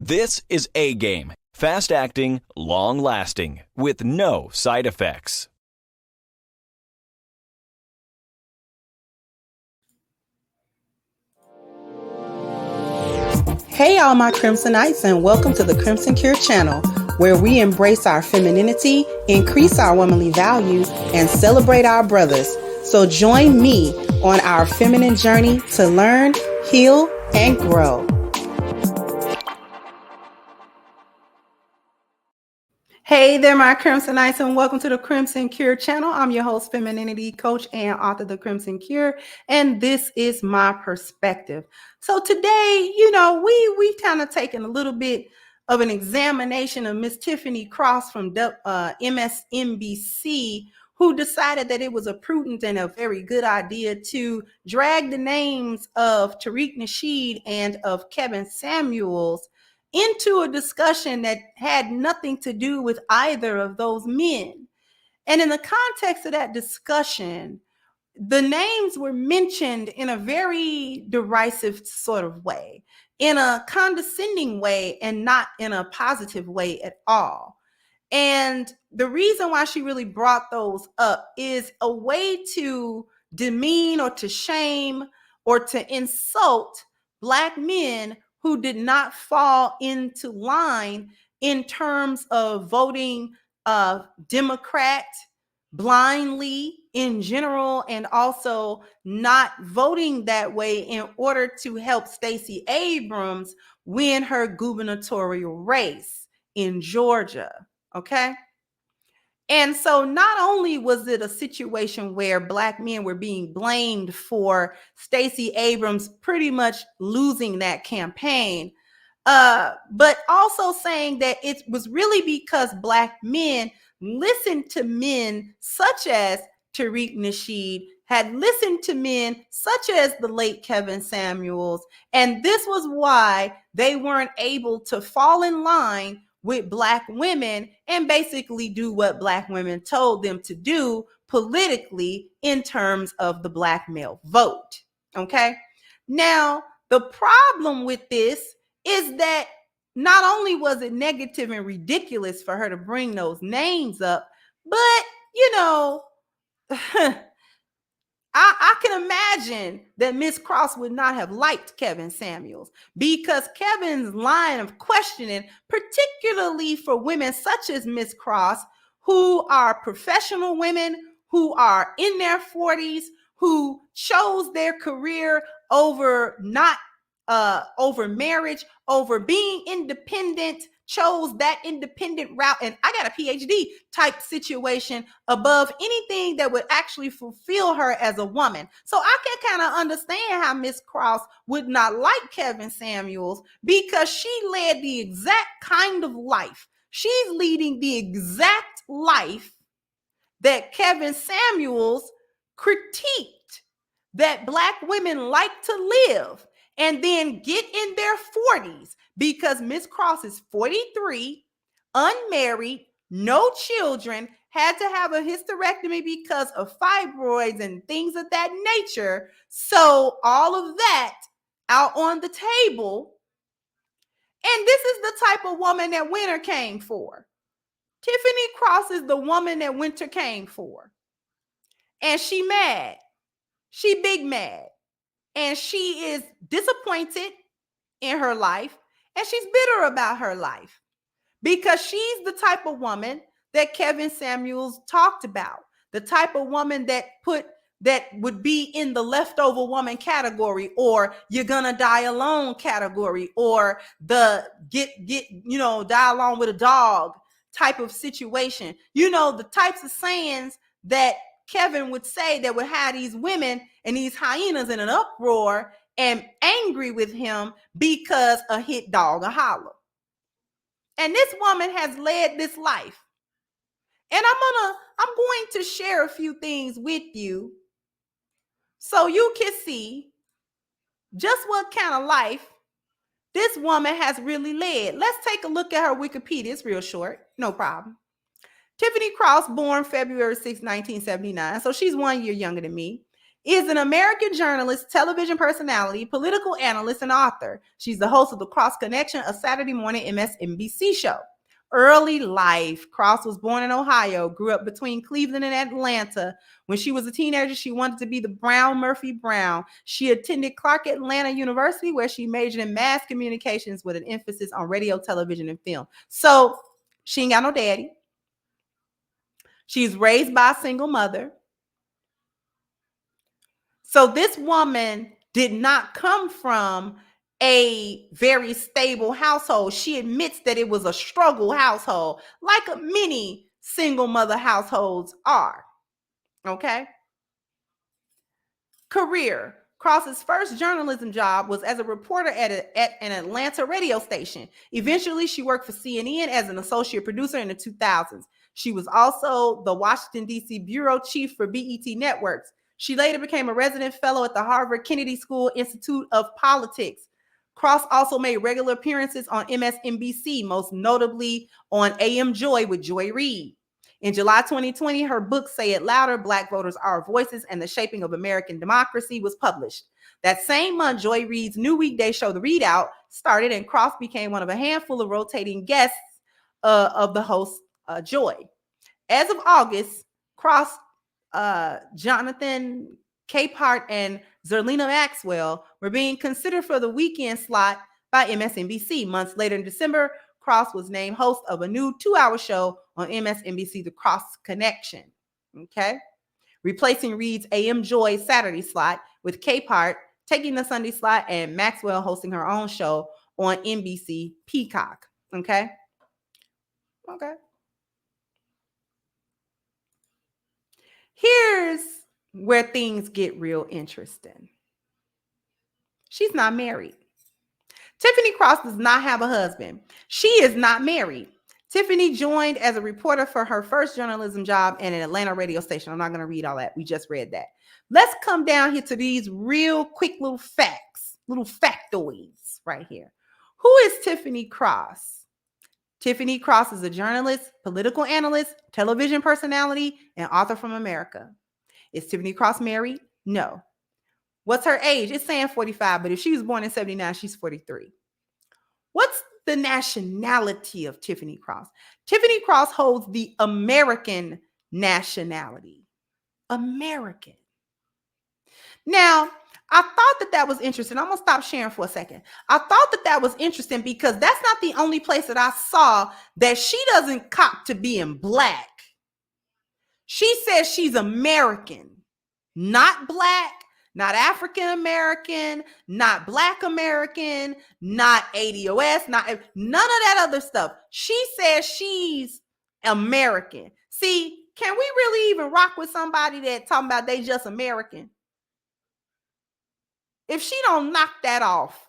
This is A-Game, fast-acting, long-lasting, with no side effects. Hey all my Crimsonites, and welcome to the Crimson Cure channel, where we embrace our femininity, increase our womanly value, and celebrate our brothers. So join me on our feminine journey to learn, heal, and grow. Hey there, my Crimsonites, and welcome to the Crimson Cure channel. I'm your host, femininity coach and author of The Crimson Cure, and this is my perspective. So today, we've kind of taken a little bit of an examination of Miss Tiffany Cross from MSNBC, who decided that it was a prudent and a very good idea to drag the names of Tariq Nasheed and of Kevin Samuels into a discussion that had nothing to do with either of those men. And in the context of that discussion, the names were mentioned in a very derisive sort of way, in a condescending way, and not in a positive way at all. And the reason why she really brought those up is a way to demean or to shame or to insult Black men who did not fall into line in terms of voting Democrat blindly in general, and also not voting that way in order to help Stacey Abrams win her gubernatorial race in Georgia. Okay. And so not only was it a situation where Black men were being blamed for Stacey Abrams pretty much losing that campaign, but also saying that it was really because Black men listened to men such as Tariq Nasheed, had listened to men such as the late Kevin Samuels, and this was why they weren't able to fall in line with Black women and basically do what Black women told them to do politically in terms of the Black male vote. Okay. Now, the problem with this is that not only was it negative and ridiculous for her to bring those names up, but, I can imagine that Miss Cross would not have liked Kevin Samuels, because Kevin's line of questioning, particularly for women such as Miss Cross, who are professional women, who are in their 40s, who chose their career over marriage, over being independent, chose that independent route, and I got a PhD type situation above anything that would actually fulfill her as a woman. So I can kind of understand how Miss Cross would not like Kevin Samuels, because she led the exact kind of life. She's leading the exact life that Kevin Samuels critiqued that Black women like to live and then get in their 40s, because Miss Cross is 43, unmarried, no children, had to have a hysterectomy because of fibroids and things of that nature. So all of that out on the table. And this is the type of woman that Winter came for. Tiffany Cross is the woman that Winter came for. And she mad. She big mad. And she is disappointed in her life, and she's bitter about her life, because she's the type of woman that Kevin Samuels talked about, the type of woman that would be in the leftover woman category, or you're gonna die alone category, or the die along with a dog type of situation. The types of sayings that Kevin would say that would have these women and these hyenas in an uproar and angry with him because a hit dog a holler. And this woman has led this life. And I'm going to share a few things with you so you can see just what kind of life this woman has really led. Let's take a look at her Wikipedia. It's real short, no problem. Tiffany Cross, born February 6, 1979. So she's 1 year younger than me. is an American journalist, television personality, political analyst, and author. She's the host of the Cross Connection, a Saturday morning MSNBC show. Early life. Cross was born in Ohio, grew up between Cleveland and Atlanta. When she was a teenager, she wanted to be the Brown Murphy Brown. She attended Clark Atlanta University, where she majored in mass communications with an emphasis on radio, television, and film. So she ain't got no daddy. She's raised by a single mother. So this woman did not come from a very stable household. She admits that it was a struggle household, like many single mother households are. Okay. Career. Cross's first journalism job was as a reporter at an Atlanta radio station. Eventually, she worked for CNN as an associate producer in the 2000s. She was also the Washington, D.C. bureau chief for BET Networks. She later became a resident fellow at the Harvard Kennedy School Institute of Politics. Cross also made regular appearances on MSNBC, most notably on AM Joy with Joy Reid. In July 2020, her book, Say It Louder, Black Voters, Our Voices, and the Shaping of American Democracy was published. That same month, Joy Reid's new weekday show, The Readout, started, and Cross became one of a handful of rotating guests of the host, Joy. As of August, Cross, Jonathan Capehart, and Zerlina Maxwell were being considered for the weekend slot by MSNBC. Months later in December, Cross was named host of a new 2-hour show on MSNBC, The Cross Connection, okay? Replacing Reid's AM Joy Saturday slot, with Capehart taking the Sunday slot and Maxwell hosting her own show on NBC Peacock, okay? Okay. Here's where things get real interesting. She's not married. Tiffany Cross does not have a husband. She is not married. Tiffany joined as a reporter for her first journalism job in an Atlanta radio station. I'm not going to read all that. We just read that. Let's come down here to these real quick little facts, little factoids right here. Who is Tiffany Cross? Tiffany Cross is a journalist, political analyst, television personality, and author from America. Is Tiffany Cross married? No. What's her age? It's saying 45, but if she was born in 79, she's 43. What's the nationality of Tiffany Cross? Tiffany Cross holds the American nationality. American. Now, I thought that was interesting. I'm going to stop sharing for a second. I thought that was interesting because that's not the only place that I saw that she doesn't cop to being black. She says she's American, not black, not African American, not Black American, not ADOS, none of that other stuff. She says she's American. See, can we really even rock with somebody that talking about they just American? If she don't knock that off.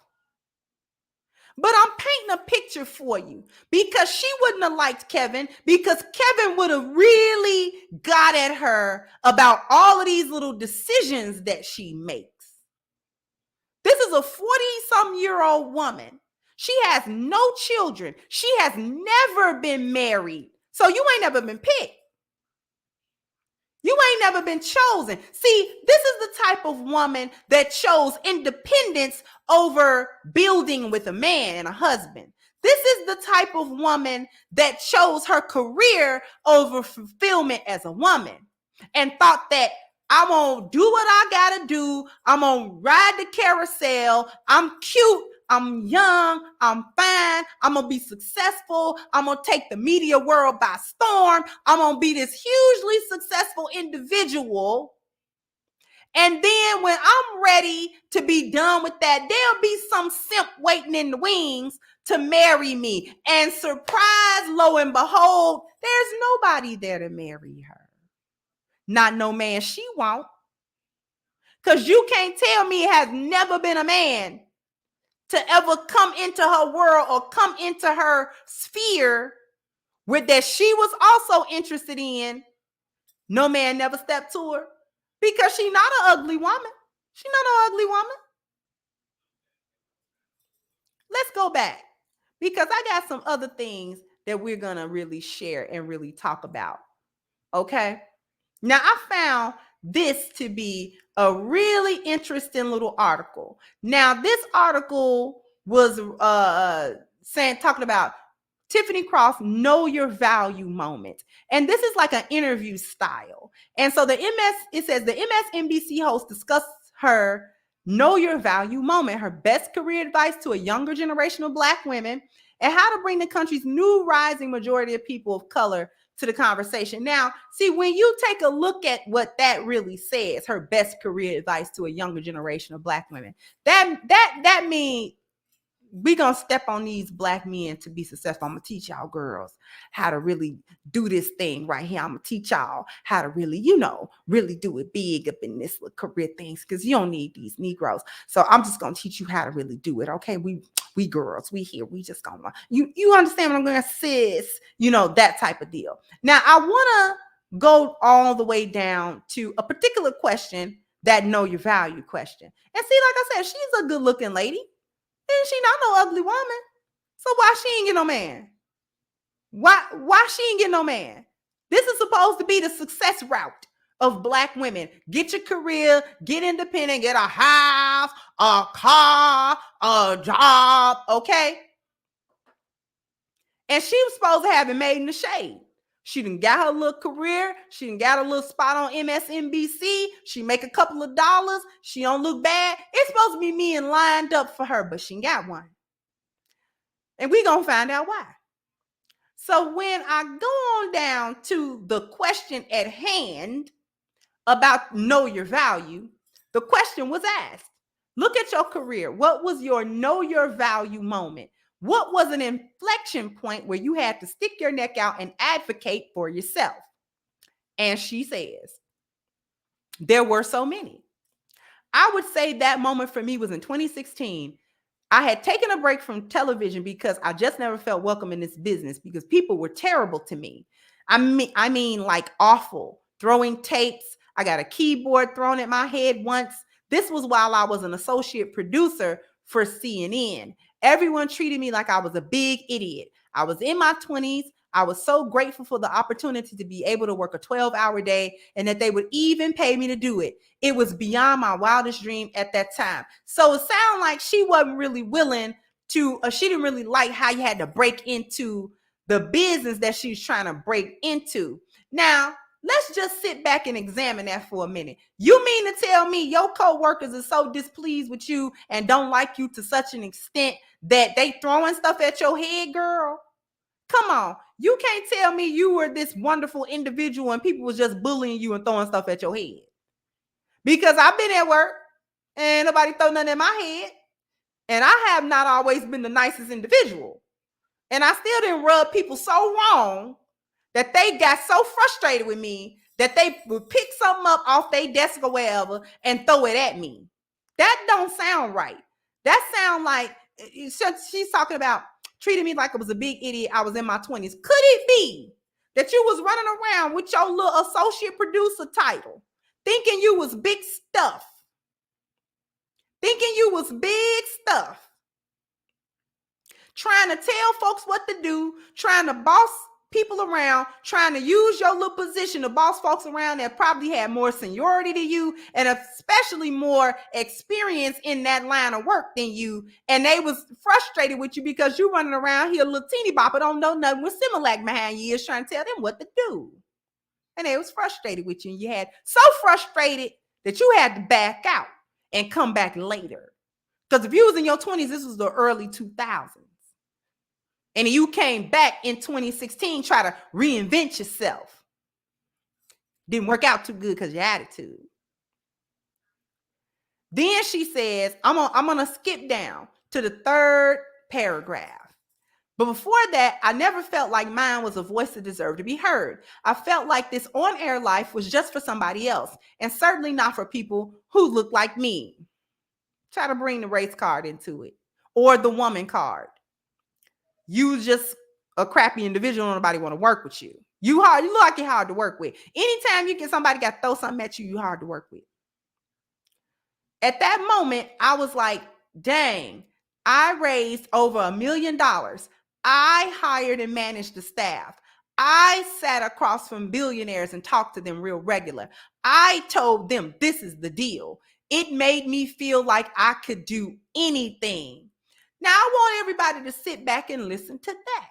But I'm painting a picture for you because she wouldn't have liked Kevin, because Kevin would have really got at her about all of these little decisions that she makes. This is a 40-some-year-old woman. She has no children. She has never been married. So you ain't never been picked. You ain't never been chosen. See, this is the type of woman that chose independence over building with a man and a husband. This is the type of woman that chose her career over fulfillment as a woman and thought that I'm going to do what I got to do. I'm going to ride the carousel. I'm cute. I'm young, I'm fine, I'm going to be successful, I'm going to take the media world by storm, I'm going to be this hugely successful individual. And then when I'm ready to be done with that, there'll be some simp waiting in the wings to marry me. And surprise, lo and behold, there's nobody there to marry her. Not no man she won't. Because you can't tell me it has never been a man to ever come into her world or come into her sphere where that she was also interested in. No man never stepped to her because she's not an ugly woman. She's not an ugly woman. Let's go back because I got some other things that we're going to really share and really talk about. Okay. Now I found this to be a really interesting little article. Now, this article was talking about Tiffany Cross, know your value moment. And this is like an interview style. And so it says the MSNBC host discussed her know your value moment, her best career advice to a younger generation of Black women, and how to bring the country's new rising majority of people of color to the conversation. Now, see, when you take a look at what that really says, her best career advice to a younger generation of Black women, that means we gonna step on these Black men to be successful. I'm gonna teach y'all girls how to really do this thing right here. I'm gonna teach y'all how to really, really do it big up in this little career things, because you don't need these Negroes. So I'm just gonna teach you how to really do it. Okay, we girls, we here, we just gonna you understand what I'm gonna sis, that type of deal. Now I wanna go all the way down to a particular question, that know your value question. And see, like I said, she's a good looking lady. And she not no ugly woman. So why she ain't get no man? Why she ain't get no man? This is supposed to be the success route of Black women. Get your career, get independent, get a house, a car, a job, okay? And she was supposed to have it made in the shade. She done got her little career. She done got a little spot on MSNBC. She make a couple of dollars. She don't look bad. It's supposed to be me and lined up for her, but she ain't got one. And we gonna find out why. So when I go on down to the question at hand about know your value, the question was asked, look at your career. What was your know your value moment? What was an inflection point where you had to stick your neck out and advocate for yourself? And she says, there were so many. I would say that moment for me was in 2016. I had taken a break from television because I just never felt welcome in this business because people were terrible to me. I mean like awful, throwing tapes. I got a keyboard thrown at my head once. This was while I was an associate producer for CNN. Everyone treated me like I was a big idiot. I was in my 20s. I was so grateful for the opportunity to be able to work a 12-hour day and that they would even pay me to do it. It was beyond my wildest dream at that time. So it sounded like she wasn't really willing to, she didn't really like how you had to break into the business that she was trying to break into. Now, let's just sit back and examine that for a minute. You mean to tell me your co-workers are so displeased with you and don't like you to such an extent that they throwing stuff at your head, girl? Come on. You can't tell me you were this wonderful individual and people was just bullying you and throwing stuff at your head. Because I've been at work and nobody throw nothing at my head. And I have not always been the nicest individual. And I still didn't rub people so wrong that they got so frustrated with me that they would pick something up off their desk or wherever and throw it at me. That don't sound right. That sound like she's talking about treating me like I was a big idiot. I was in my 20s. Could it be that you was running around with your little associate producer title, thinking you was big stuff? Thinking you was big stuff. Trying to tell folks what to do, trying to boss people around, trying to use your little position to boss folks around that probably had more seniority to you and especially more experience in that line of work than you. And they was frustrated with you because you running around here, little teeny bopper, don't know nothing with Similac behind your ears trying to tell them what to do. And they was frustrated with you. And you had so frustrated that you had to back out and come back later. Because if you was in your 20s, this was the early 2000s. And you came back in 2016, try to reinvent yourself. Didn't work out too good because of your attitude. Then she says, I'm gonna skip down to the third paragraph. But before that, I never felt like mine was a voice that deserved to be heard. I felt like this on-air life was just for somebody else, and certainly not for people who look like me. Try to bring the race card into it, or the woman card. You just a crappy individual. Nobody want to work with you. You look like you're hard to work with. Anytime you get somebody got to throw something at you, you hard to work with. At that moment, I was like, dang, I raised over $1 million. I hired and managed the staff. I sat across from billionaires and talked to them real regular. I told them this is the deal. It made me feel like I could do anything. Now I want everybody to sit back and listen to that.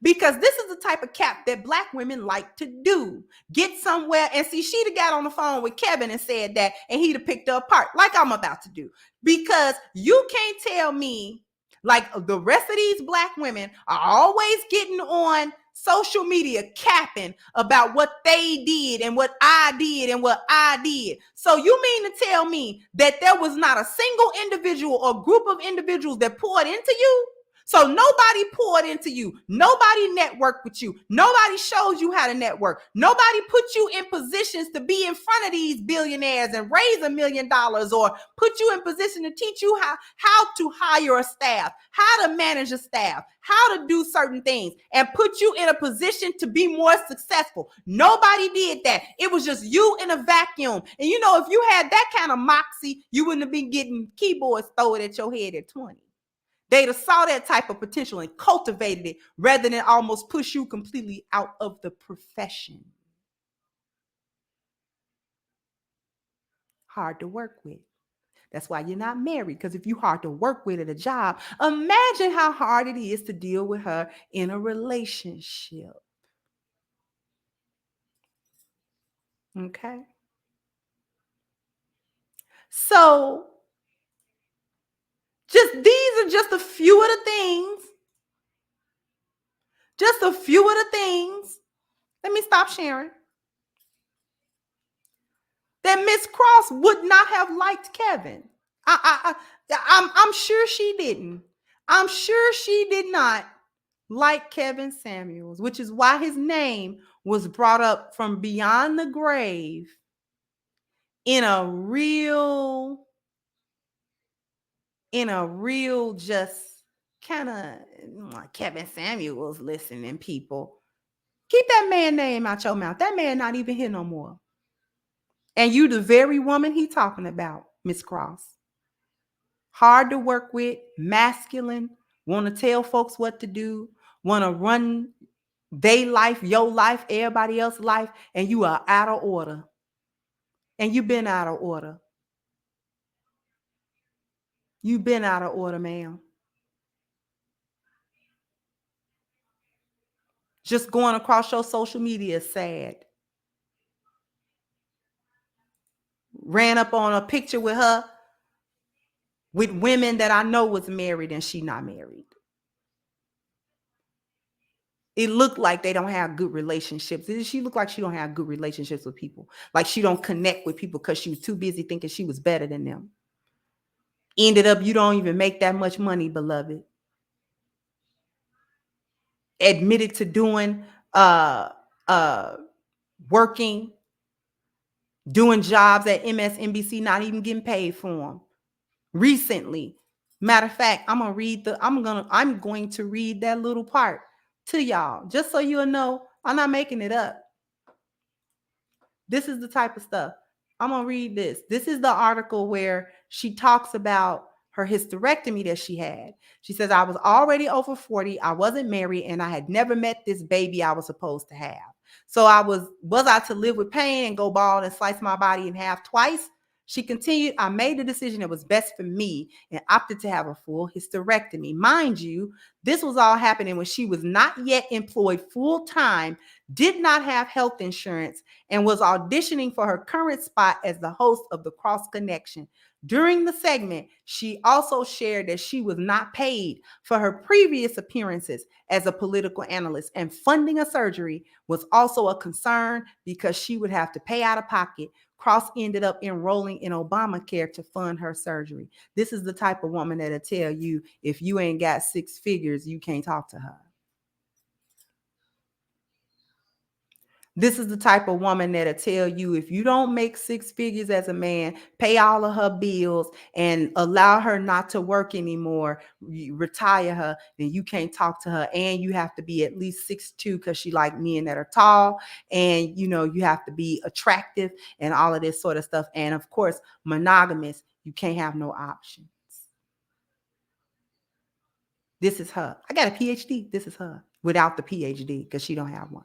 Because this is the type of cap that Black women like to do. Get somewhere and see, she'd have got on the phone with Kevin and said that, and he'd have picked her apart like I'm about to do. Because you can't tell me, like the rest of these Black women are always getting on social media capping about what they did and what I did and what I did. So you mean to tell me that there was not a single individual or group of individuals that poured into you? So nobody poured into you. Nobody networked with you. Nobody showed you how to network. Nobody put you in positions to be in front of these billionaires and raise $1 million, or put you in position to teach you how to hire a staff, how to manage a staff, how to do certain things, and put you in a position to be more successful. Nobody did that. It was just you in a vacuum. And you know, if you had that kind of moxie, you wouldn't have been getting keyboards thrown at your head at 20. They'd have saw that type of potential and cultivated it rather than almost push you completely out of the profession. Hard to work with. That's why you're not married, because if you're hard to work with at a job, imagine how hard it is to deal with her in a relationship. Okay? So, these are just a few of the things. Just a few of the things. Let me stop sharing. That Miss Cross would not have liked Kevin. I'm sure she didn't. I'm sure she did not like Kevin Samuels, which is why his name was brought up from beyond the grave in a real just kind of Kevin Samuels listening, people. Keep that man name out your mouth. That man not even here no more. And you the very woman he talking about, Miss Cross. Hard to work with, masculine, want to tell folks what to do, want to run their life, your life, everybody else's life, and you are out of order. And you've been out of order. You've been out of order, ma'am. Just going across your social media is sad. Ran up on a picture with her with women that I know was married and she not married. It looked like they don't have good relationships. She looked like she don't have good relationships with people. Like she don't connect with people because she was too busy thinking she was better than them. Ended up, you don't even make that much money, beloved. Admitted to doing, working, doing jobs at MSNBC, not even getting paid for them. Recently, matter of fact, I'm going to read that little part to y'all, just so you'll know I'm not making it up. This is the type of stuff. I'm going to read this. This is the article where she talks about her hysterectomy that she had. She says, I was already over 40. I wasn't married and I had never met this baby I was supposed to have. So was I to live with pain and go bald and slice my body in half twice? She continued, I made the decision that was best for me and opted to have a full hysterectomy. Mind you, this was all happening when she was not yet employed full time, did not have health insurance, and was auditioning for her current spot as the host of the Cross Connection. During the segment, she also shared that she was not paid for her previous appearances as a political analyst, and funding a surgery was also a concern because she would have to pay out of pocket. Cross ended up enrolling in Obamacare to fund her surgery. This is the type of woman that'll tell you if you ain't got 6 figures, you can't talk to her. This is the type of woman that'll tell you if you don't make 6 figures as a man, pay all of her bills, and allow her not to work anymore, retire her, then you can't talk to her. And you have to be at least 6'2" because she like men that are tall. And, you have to be attractive and all of this sort of stuff. And, of course, monogamous. You can't have no options. This is her. I got a PhD. This is her without the PhD because she don't have one.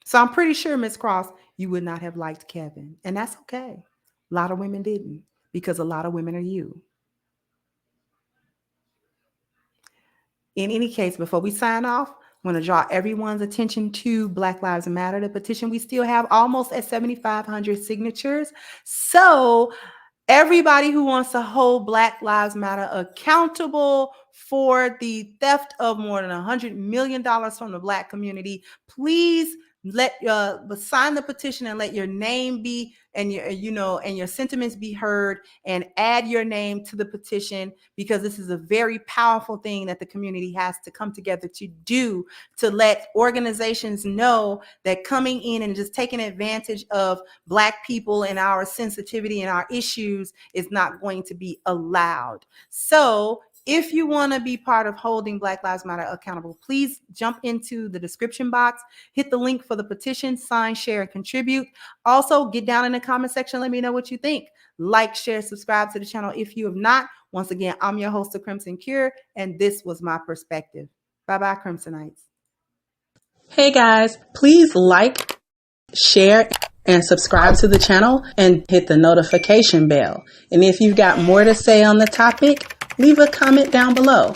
So I'm pretty sure, Miss Cross, you would not have liked Kevin. And that's okay. A lot of women didn't because a lot of women are you. In any case, before we sign off, I want to draw everyone's attention to Black Lives Matter, the petition. We still have almost at 7,500 signatures. So everybody who wants to hold Black Lives Matter accountable for the theft of more than $100 million from the Black community, please sign the petition and let your name be and your sentiments be heard, and add your name to the petition, because this is a very powerful thing that the community has to come together to do, to let organizations know that coming in and just taking advantage of Black people and our sensitivity and our issues is not going to be allowed. So if you want to be part of holding Black Lives Matter accountable, please jump into the description box, hit the link for the petition, sign, share, and contribute. Also, get down in the comment section. Let me know what you think. Like, share, subscribe to the channel if you have not. Once again, I'm your host of Crimson Cure, and this was my perspective. Bye-bye, Crimsonites. Hey, guys, please like, share, and subscribe to the channel and hit the notification bell. And if you've got more to say on the topic, leave a comment down below.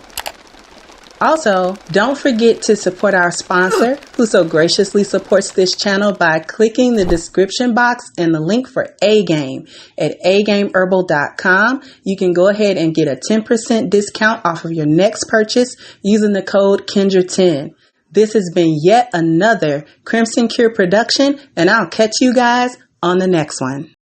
Also, don't forget to support our sponsor, who so graciously supports this channel by clicking the description box and the link for A-Game at agameherbal.com. You can go ahead and get a 10% discount off of your next purchase using the code Kendra10. This has been yet another Crimson Cure production, and I'll catch you guys on the next one.